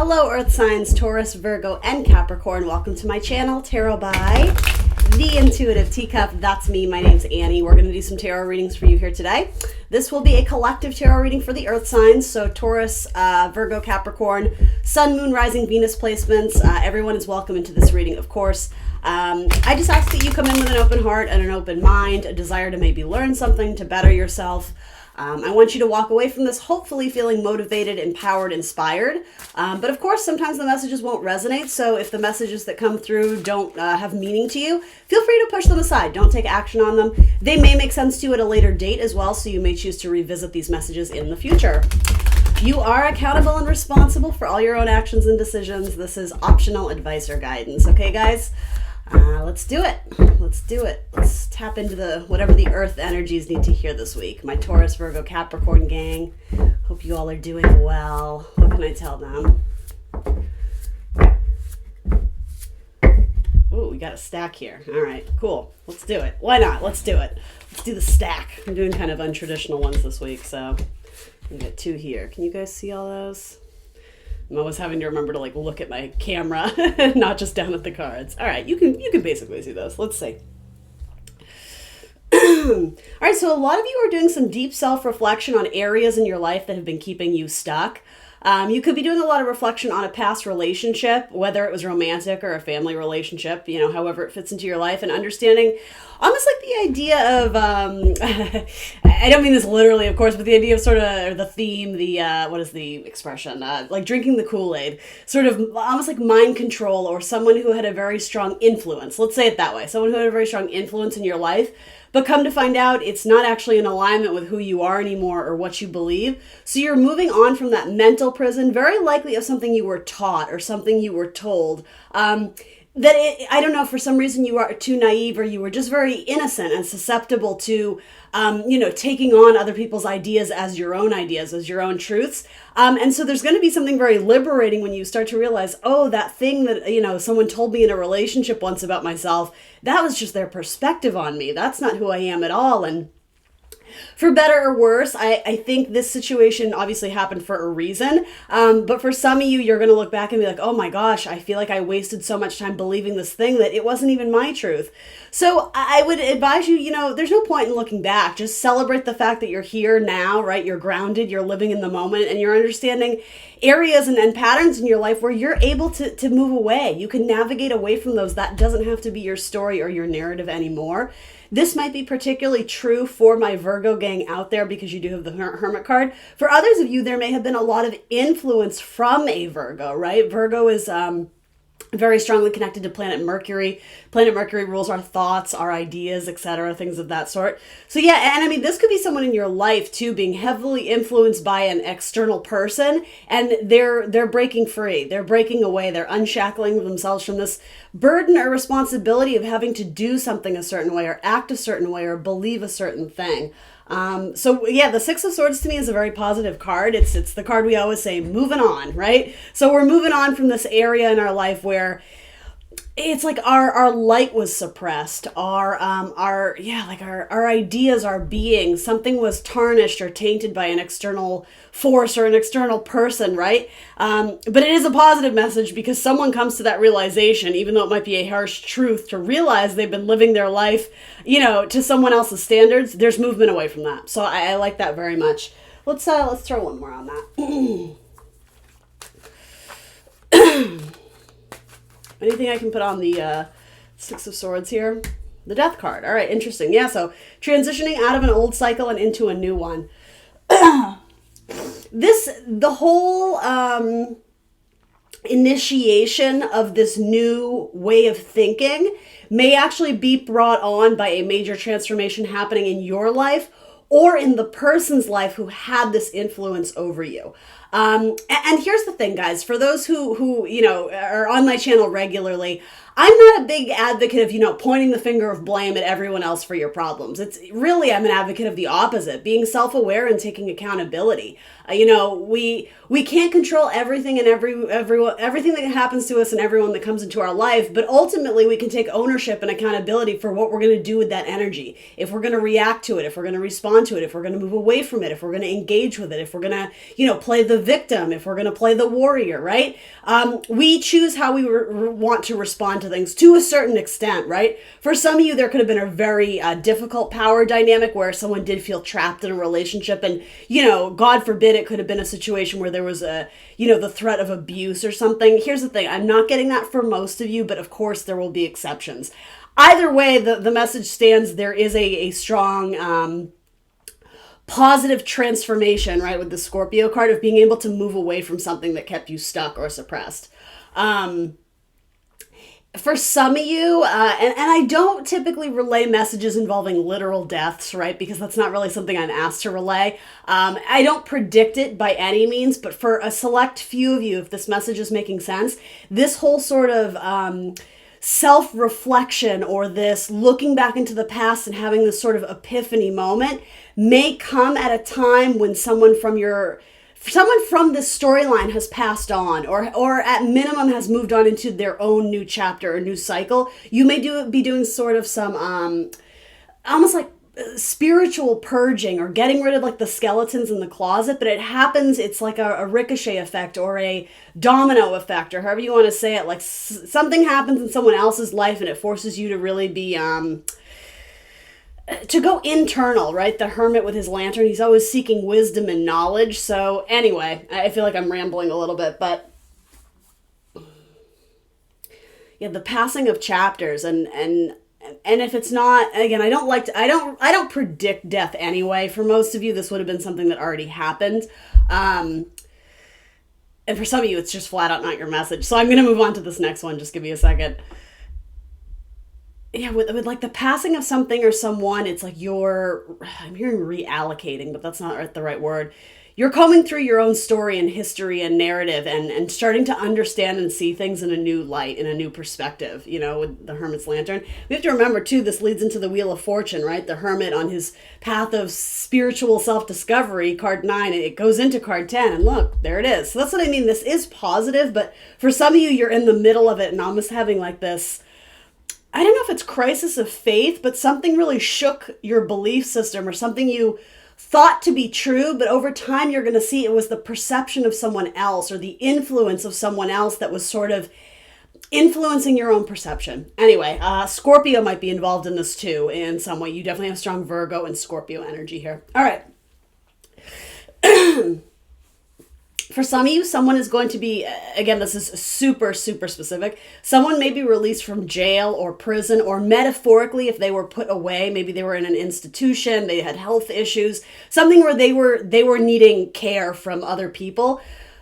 Hello Earth signs, Taurus, Virgo, and Capricorn. Welcome to my channel, Tarot by The Intuitive Teacup. That's me. My name's Annie. We're going to do some tarot readings for you here today. This will be a collective tarot reading for the Earth signs. So Taurus, Virgo, Capricorn, Sun, Moon, Rising, Venus placements. Everyone is welcome into this reading, of course. I just ask that you come in with an open heart and an open mind, a desire to maybe learn something, to better yourself. I want you to walk away from this hopefully feeling motivated, empowered, inspired. But of course, sometimes the messages won't resonate. So if the messages that come through don't have meaning to you, feel free to push them aside. Don't take action on them. They may make sense to you at a later date as well, so you may choose to revisit these messages in the future. You are accountable and responsible for all your own actions and decisions. This is optional advice or guidance. Okay, guys? Let's do it. Let's do it. Let's tap into whatever the earth energies need to hear this week. My Taurus, Virgo, Capricorn gang. Hope you all are doing well. What can I tell them? Ooh, we got a stack here. All right, cool. Let's do it. Why not? Let's do it. Let's do the stack. I'm doing kind of untraditional ones this week, so I got two here. Can you guys see all those? I'm always having to remember to look at my camera, not just down at the cards. All right, you can basically see those. Let's see. All right, so a lot of you are doing some deep self-reflection on areas in your life that have been keeping you stuck. You could be doing a lot of reflection on a past relationship, whether it was romantic or a family relationship, however it fits into your life, and understanding almost like the idea of, I don't mean this literally, of course, but the idea of sort of, or the theme, what is the expression? Like drinking the Kool-Aid, sort of almost like mind control, or someone who had a very strong influence. Let's say it that way. Someone who had a very strong influence in your life, but come to find out it's not actually in alignment with who you are anymore or what you believe. So you're moving on from that mental prison, very likely of something you were taught or something you were told. I don't know, for some reason you are too naive, or you were just very innocent and susceptible to, taking on other people's ideas as your own ideas, as your own truths. And so there's going to be something very liberating when you start to realize, oh, that thing that, someone told me in a relationship once about myself, that was just their perspective on me. That's not who I am at all. And for better or worse, I think this situation obviously happened for a reason. But for some of you, you're going to look back and be like, oh my gosh, I feel like I wasted so much time believing this thing that it wasn't even my truth. So I would advise you, there's no point in looking back. Just celebrate the fact that you're here now, right? You're grounded, you're living in the moment, and you're understanding areas and patterns in your life where you're able to move away. You can navigate away from those. That doesn't have to be your story or your narrative anymore. This might be particularly true for my Virgo gang out there because you do have the Hermit card. For others of you, there may have been a lot of influence from a Virgo, right? Virgo is very strongly connected to planet Mercury. Planet Mercury rules our thoughts, our ideas, etc., things of that sort. So yeah, and I mean, this could be someone in your life too, being heavily influenced by an external person, and they're breaking free. They're breaking away. They're unshackling themselves from this burden or responsibility of having to do something a certain way, or act a certain way, or believe a certain thing. So yeah, the Six of Swords to me is a very positive card. It's the card we always say, moving on, right? So we're moving on from this area in our life where it's like our light was suppressed, our ideas, our being, something was tarnished or tainted by an external force or an external person, right? But it is a positive message because someone comes to that realization, even though it might be a harsh truth, to realize they've been living their life, to someone else's standards. There's movement away from that. So I like that very much. Let's throw one more on that. Anything I can put on the Six of Swords here? The Death card. All right, interesting. Yeah, so transitioning out of an old cycle and into a new one. The whole initiation of this new way of thinking may actually be brought on by a major transformation happening in your life or in the person's life who had this influence over you. And here's the thing, guys, for those who are on my channel regularly, I'm not a big advocate of, pointing the finger of blame at everyone else for your problems. It's really, I'm an advocate of the opposite, being self-aware and taking accountability. We can't control everything and everything that happens to us and everyone that comes into our life, but ultimately we can take ownership and accountability for what we're going to do with that energy. If we're going to react to it, if we're going to respond to it, if we're going to move away from it, if we're going to engage with it, if we're going to, play the victim, if we're going to play the warrior, right? We choose how we want to respond to things to a certain extent, right? For some of you, there could have been a very difficult power dynamic where someone did feel trapped in a relationship. And, God forbid, it could have been a situation where there was the threat of abuse or something. Here's the thing. I'm not getting that for most of you, but of course there will be exceptions. Either way, the message stands. There is a strong positive transformation, right, with the Scorpio card of being able to move away from something that kept you stuck or suppressed. For some of you, and I don't typically relay messages involving literal deaths, right? Because that's not really something I'm asked to relay. I don't predict it by any means, but for a select few of you, if this message is making sense, this whole sort of self-reflection or this looking back into the past and having this sort of epiphany moment may come at a time when someone from this storyline has passed on or at minimum has moved on into their own new chapter or new cycle. You may be doing sort of some almost like spiritual purging or getting rid of like the skeletons in the closet, but it's like a ricochet effect or a domino effect or however you want to say it. Like something happens in someone else's life and it forces you to really be to go internal, right? The hermit with his lantern, he's always seeking wisdom and knowledge. So anyway, I feel like I'm rambling a little bit, but yeah, the passing of chapters and if it's not, again, I don't predict death anyway. For most of you, this would have been something that already happened. And for some of you, it's just flat out not your message. So I'm going to move on to this next one. Just give me a second. Yeah, with like the passing of something or someone, it's like I'm hearing reallocating, but that's not the right word. You're combing through your own story and history and narrative and starting to understand and see things in a new light, in a new perspective, with the Hermit's Lantern. We have to remember, too, this leads into the Wheel of Fortune, right? The Hermit on his path of spiritual self-discovery, card 9, and it goes into card 10, and look, there it is. So that's what I mean. This is positive, but for some of you, you're in the middle of it and almost having like this, I don't know if it's crisis of faith, but something really shook your belief system or something you thought to be true, but over time you're going to see it was the perception of someone else or the influence of someone else that was sort of influencing your own perception. Anyway, Scorpio might be involved in this too in some way. You definitely have strong Virgo and Scorpio energy here. All right. For some of you, someone is going to be, again, this is super, super specific. Someone may be released from jail or prison, or metaphorically, if they were put away, maybe they were in an institution, they had health issues, something where they were needing care from other people.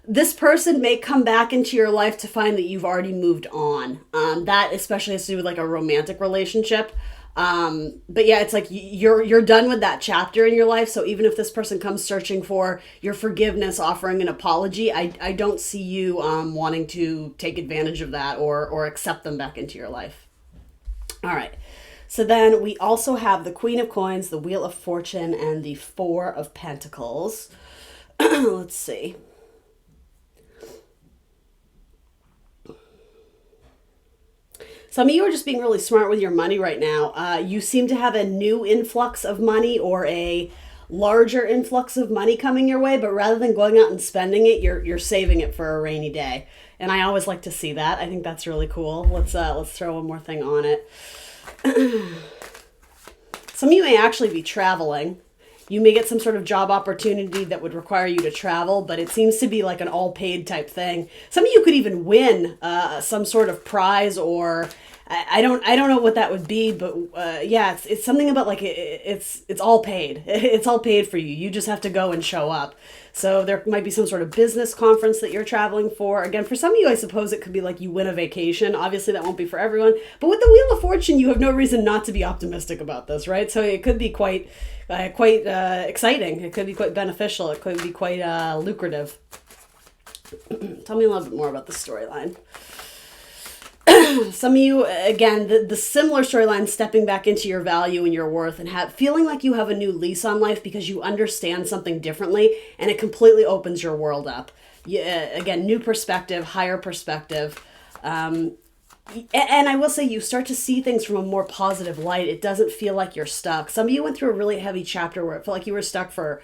This person may come back into your life to find that you've already moved on. That especially has to do with like a romantic relationship. But yeah, it's like you're done with that chapter in your life. So even if this person comes searching for your forgiveness, offering an apology, I don't see you wanting to take advantage of that or accept them back into your life. All right. So then we also have the Queen of Coins, the Wheel of Fortune, and the Four of Pentacles. Let's see. Some of you are just being really smart with your money right now. You seem to have a new influx of money or a larger influx of money coming your way, but rather than going out and spending it, you're saving it for a rainy day. And I always like to see that. I think that's really cool. Let's throw one more thing on it. Some of you may actually be traveling. You may get some sort of job opportunity that would require you to travel, but it seems to be like an all-paid type thing. Some of you could even win some sort of prize, or I don't know what that would be, but yeah, it's something about like it's all paid. It's all paid for you. You just have to go and show up. So there might be some sort of business conference that you're traveling for. Again, for some of you, I suppose it could be like you win a vacation. Obviously, that won't be for everyone. But with the Wheel of Fortune, you have no reason not to be optimistic about this, right? So it could be quite exciting. It could be quite beneficial. It could be quite lucrative. Tell me a little bit more about the storyline. Some of you, again, the similar storyline, stepping back into your value and your worth and feeling like you have a new lease on life because you understand something differently and it completely opens your world up. Again, new perspective, higher perspective. And I will say you start to see things from a more positive light. It doesn't feel like you're stuck. Some of you went through a really heavy chapter where it felt like you were stuck for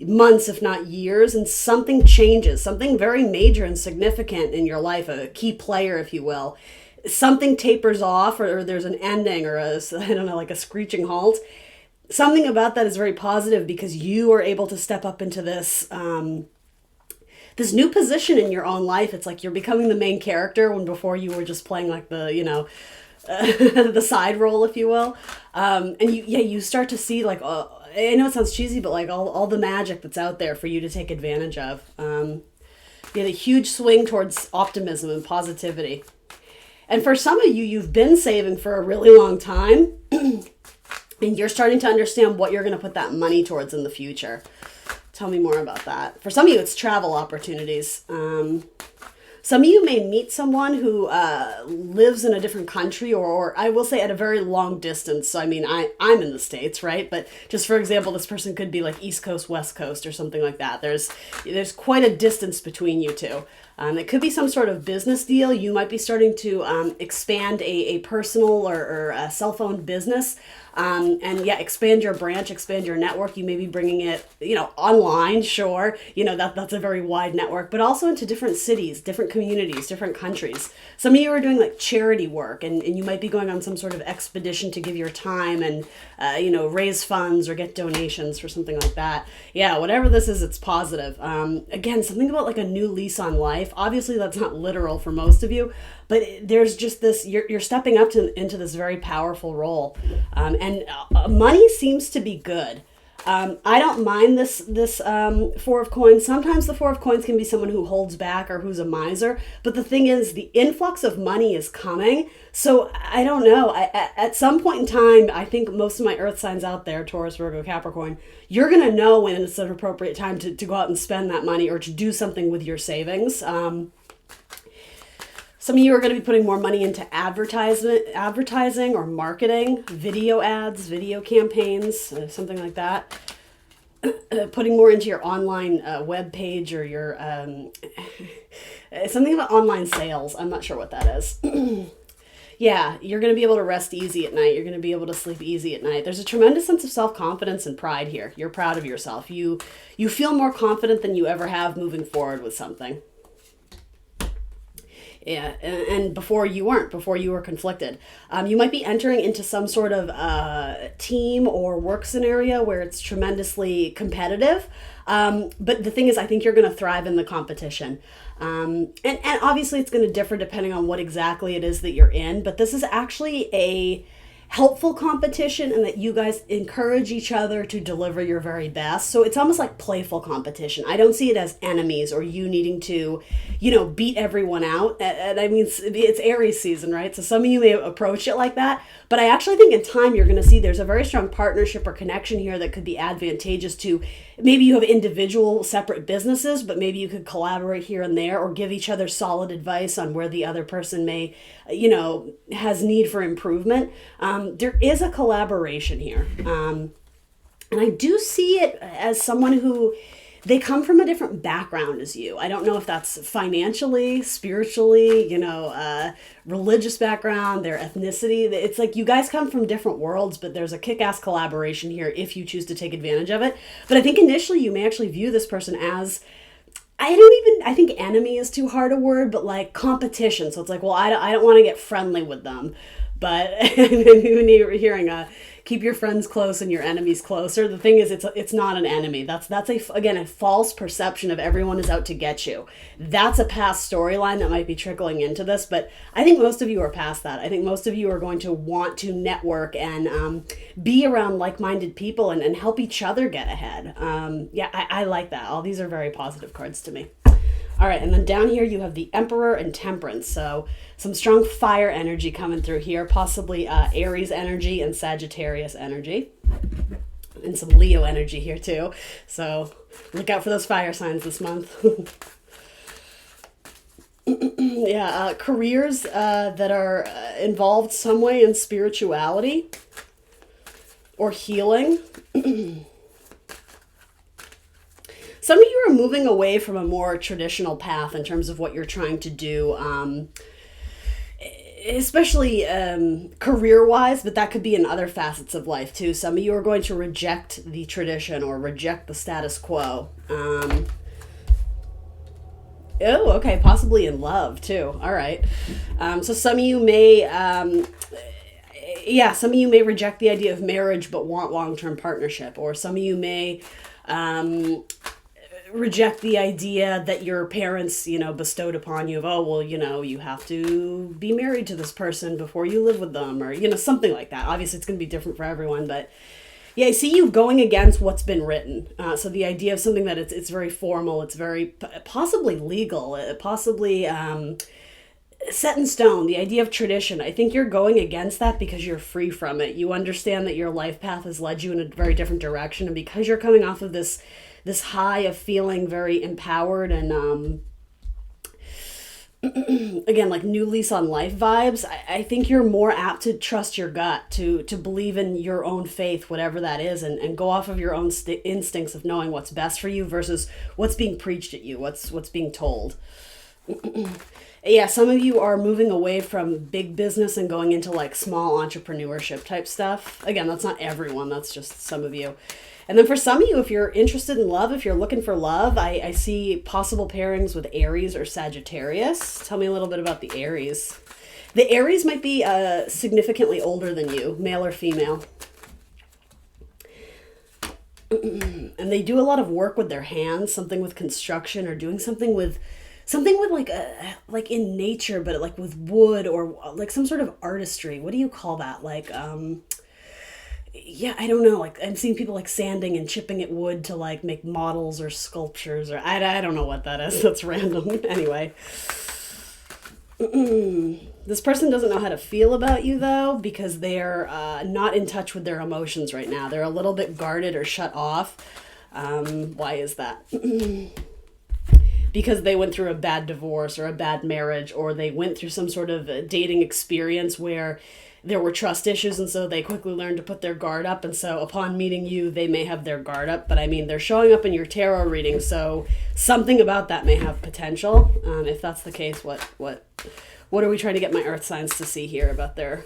months, if not years, and something changes, something very major and significant in your life, a key player, if you will. Something tapers off, or there's an ending, or I don't know, like a screeching halt. Something about that is very positive because you are able to step up into this new position in your own life. It's like you're becoming the main character when before you were just playing like the, the side role, if you will. And you start to see like, I know it sounds cheesy, but like all the magic that's out there for you to take advantage of. You had a huge swing towards optimism and positivity. And for some of you, you've been saving for a really long time and you're starting to understand what you're going to put that money towards in the future. Tell me more about that. For some of you, it's travel opportunities. Some of you may meet someone who lives in a different country, or I will say at a very long distance. So, I mean, I'm in the States, right? But just for example, this person could be like East Coast, West Coast, or something like that. There's quite a distance between you two. It could be some sort of business deal. You might be starting to expand a personal or a cell phone business. Expand your branch, expand your network. You may be bringing it, online, sure. That's a very wide network, but also into different cities, different communities, different countries. Some of you are doing like charity work and you might be going on some sort of expedition to give your time and, raise funds or get donations for something like that. Yeah, whatever this is, it's positive. Again, something about like a new lease on life. Obviously, that's not literal for most of you, but there's just this, you're stepping up into this very powerful role. And money seems to be good. I don't mind this Four of Coins. Sometimes the Four of Coins can be someone who holds back or who's a miser. But the thing is, the influx of money is coming. So I don't know. At some point in time, I think most of my earth signs out there, Taurus, Virgo, Capricorn, you're going to know when it's an appropriate time to go out and spend that money or to do something with your savings. Some of you are going to be putting more money into advertising or marketing, video ads, video campaigns, something like that. Putting more into your online web page or your something about online sales. I'm not sure what that is. Yeah, you're going to be able to rest easy at night. You're going to be able to sleep easy at night. There's a tremendous sense of self-confidence and pride here. You're proud of yourself. You feel more confident than you ever have moving forward with something. Yeah, and before you were conflicted. You might be entering into some sort of team or work scenario where it's tremendously competitive. But the thing is, I think you're going to thrive in the competition. And obviously it's going to differ depending on what exactly it is that you're in. But this is actually a helpful competition and that you guys encourage each other to deliver your very best. So it's almost like playful competition. I don't see it as enemies or you needing to, beat everyone out. And I mean, it's Aries season, right? So some of you may approach it like that, but I actually think in time you're going to see there's a very strong partnership or connection here that could be advantageous to maybe you have individual separate businesses, but maybe you could collaborate here and there or give each other solid advice on where the other person may, has need for improvement. There is a collaboration here. And I do see it as someone who they come from a different background as you. I don't know if that's financially, spiritually, religious background, their ethnicity. It's like you guys come from different worlds, but there's a kick-ass collaboration here if you choose to take advantage of it. But I think initially you may actually view this person as, I think enemy is too hard a word, but like competition. So it's like, well, I don't want to get friendly with them. But when you're hearing keep your friends close and your enemies closer, the thing is it's not an enemy. That's a false perception of everyone is out to get you. That's a past storyline that might be trickling into this, but I think most of you are past that. I think most of you are going to want to network and be around like-minded people and help each other get ahead. I like that. All these are very positive cards to me. All right, and then down here you have the Emperor and Temperance. So some strong fire energy coming through here, possibly Aries energy and Sagittarius energy. And some Leo energy here too. So look out for those fire signs this month. Careers that are involved some way in spirituality or healing. Some of you are moving away from a more traditional path in terms of what you're trying to do. especially career-wise, but that could be in other facets of life too. Some of you are going to reject the tradition or reject the status quo. Oh, okay, possibly in love too. All right. So some of you may, some of you may reject the idea of marriage but want long-term partnership, or some of you may reject the idea that your parents, bestowed upon you of, oh, well, you have to be married to this person before you live with them, or, something like that. Obviously, it's going to be different for everyone, but yeah, I see you going against what's been written. So the idea of something that it's very formal, it's very possibly legal, possibly set in stone, the idea of tradition. I think you're going against that because you're free from it. You understand that your life path has led you in a very different direction, and because you're coming off of this high of feeling very empowered and again, like new lease on life vibes, I think you're more apt to trust your gut, to believe in your own faith, whatever that is, and go off of your own instincts of knowing what's best for you versus what's being preached at you, what's being told. Yeah, some of you are moving away from big business and going into like small entrepreneurship type stuff. Again, that's not everyone, that's just some of you. And then for some of you, if you're interested in love, if you're looking for love, I see possible pairings with Aries or Sagittarius. Tell me a little bit about the Aries. The Aries might be significantly older than you, male or female. And they do a lot of work with their hands, something with construction or doing something with like in nature, but like with wood or like some sort of artistry. What do you call that? Like, yeah, I don't know. Like I'm seeing people like sanding and chipping at wood to like make models or sculptures, or I don't know what that is. That's random. Anyway, this person doesn't know how to feel about you though, because they're not in touch with their emotions right now. They're a little bit guarded or shut off. Why is that? Because they went through a bad divorce or a bad marriage, or they went through some sort of dating experience where there were trust issues, and so they quickly learned to put their guard up, and so upon meeting you, they may have their guard up. But I mean, they're showing up in your tarot reading, so something about that may have potential. If that's the case, what are we trying to get my earth signs to see here about their...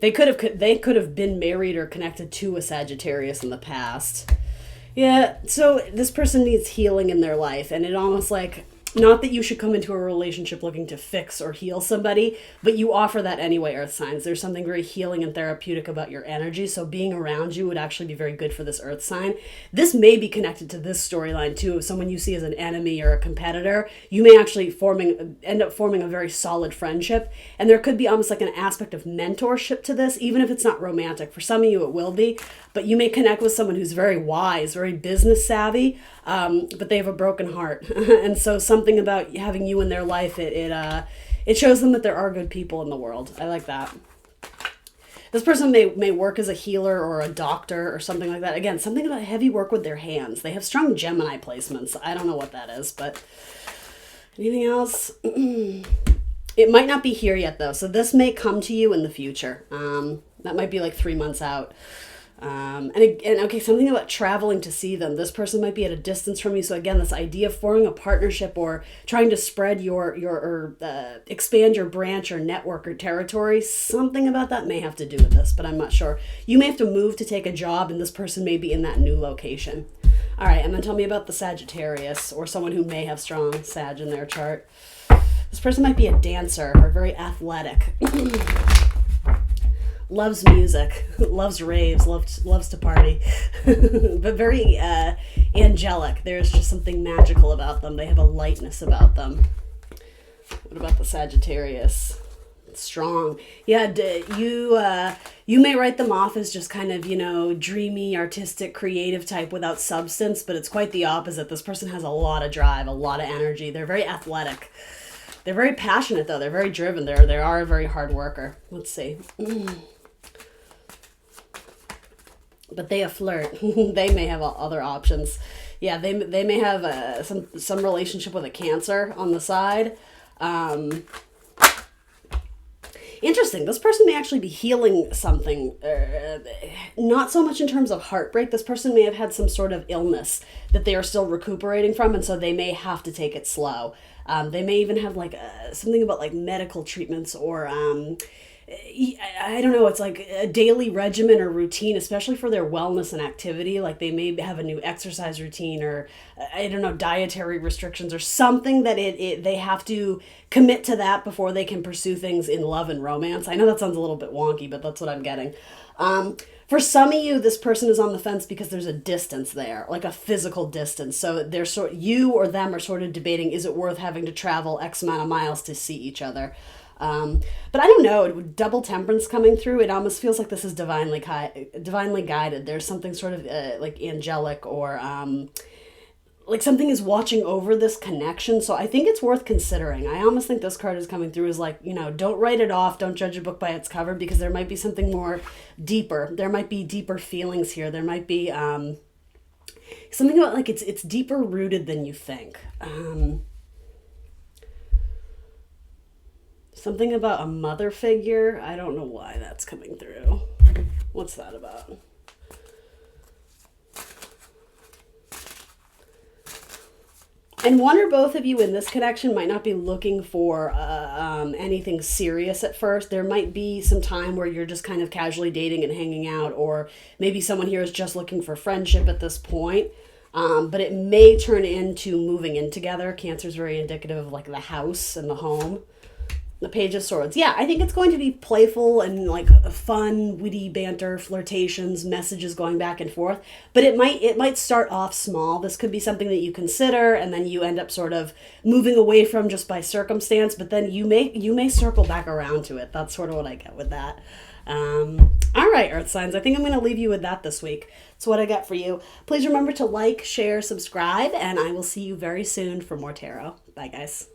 They could have been married or connected to a Sagittarius in the past. Yeah, so this person needs healing in their life, and it almost like, not that you should come into a relationship looking to fix or heal somebody, but you offer that anyway, earth signs. There's something very healing and therapeutic about your energy, so being around you would actually be very good for this earth sign. This may be connected to this storyline too. If someone you see as an enemy or a competitor, you may actually end up forming a very solid friendship, and there could be almost like an aspect of mentorship to this, even if it's not romantic. For some of you it will be, but you may connect with someone who's very wise, very business savvy, but they have a broken heart. And so something about having you in their life, it shows them that there are good people in the world. I like that. This person may work as a healer or a doctor or something like that. Again, something about heavy work with their hands. They have strong Gemini placements. I don't know what that is, but anything else? It might not be here yet though. So this may come to you in the future. That might be like 3 months out. And okay, something about traveling to see them. This person might be at a distance from you. So again, this idea of forming a partnership or trying to spread expand your branch or network or territory, something about that may have to do with this, but I'm not sure. You may have to move to take a job, and this person may be in that new location. All right, and then tell me about the Sagittarius, or someone who may have strong Sag in their chart. This person might be a dancer or very athletic. Loves music, loves raves, loves to party, but very angelic. There's just something magical about them. They have a lightness about them. What about the Sagittarius? Strong. Yeah, you may write them off as just kind of, dreamy, artistic, creative type without substance, but it's quite the opposite. This person has a lot of drive, a lot of energy. They're very athletic. They're very passionate, though. They're very driven. They are a very hard worker. Let's see. But they flirt. They may have other options. Yeah, they may have some relationship with a Cancer on the side. Interesting. This person may actually be healing something. Not so much in terms of heartbreak. This person may have had some sort of illness that they are still recuperating from, and so they may have to take it slow. They may even have like something about like medical treatments or I don't know, it's like a daily regimen or routine, especially for their wellness and activity. Like they may have a new exercise routine or I don't know, dietary restrictions or something that they have to commit to that before they can pursue things in love and romance. I know that sounds a little bit wonky, but that's what I'm getting. For some of you, this person is on the fence because there's a distance there, like a physical distance. So they're you or them are sort of debating, is it worth having to travel X amount of miles to see each other? But I don't know, double temperance coming through, it almost feels like this is divinely guided. There's something sort of like angelic or like something is watching over this connection. So I think it's worth considering. I almost think this card is coming through as like, don't write it off. Don't judge a book by its cover, because there might be something more deeper. There might be deeper feelings here. There might be something about like it's deeper rooted than you think. Something about a mother figure. I don't know why that's coming through. What's that about? And one or both of you in this connection might not be looking for anything serious at first. There might be some time where you're just kind of casually dating and hanging out, or maybe someone here is just looking for friendship at this point. But it may turn into moving in together. Cancer is very indicative of like the house and the home. The Page of Swords. Yeah, I think it's going to be playful and like fun, witty banter, flirtations, messages going back and forth. But it might start off small. This could be something that you consider and then you end up sort of moving away from just by circumstance. But then you may circle back around to it. That's sort of what I get with that. All right, Earth signs. I think I'm going to leave you with that this week. That's what I got for you. Please remember to like, share, subscribe, and I will see you very soon for more tarot. Bye, guys.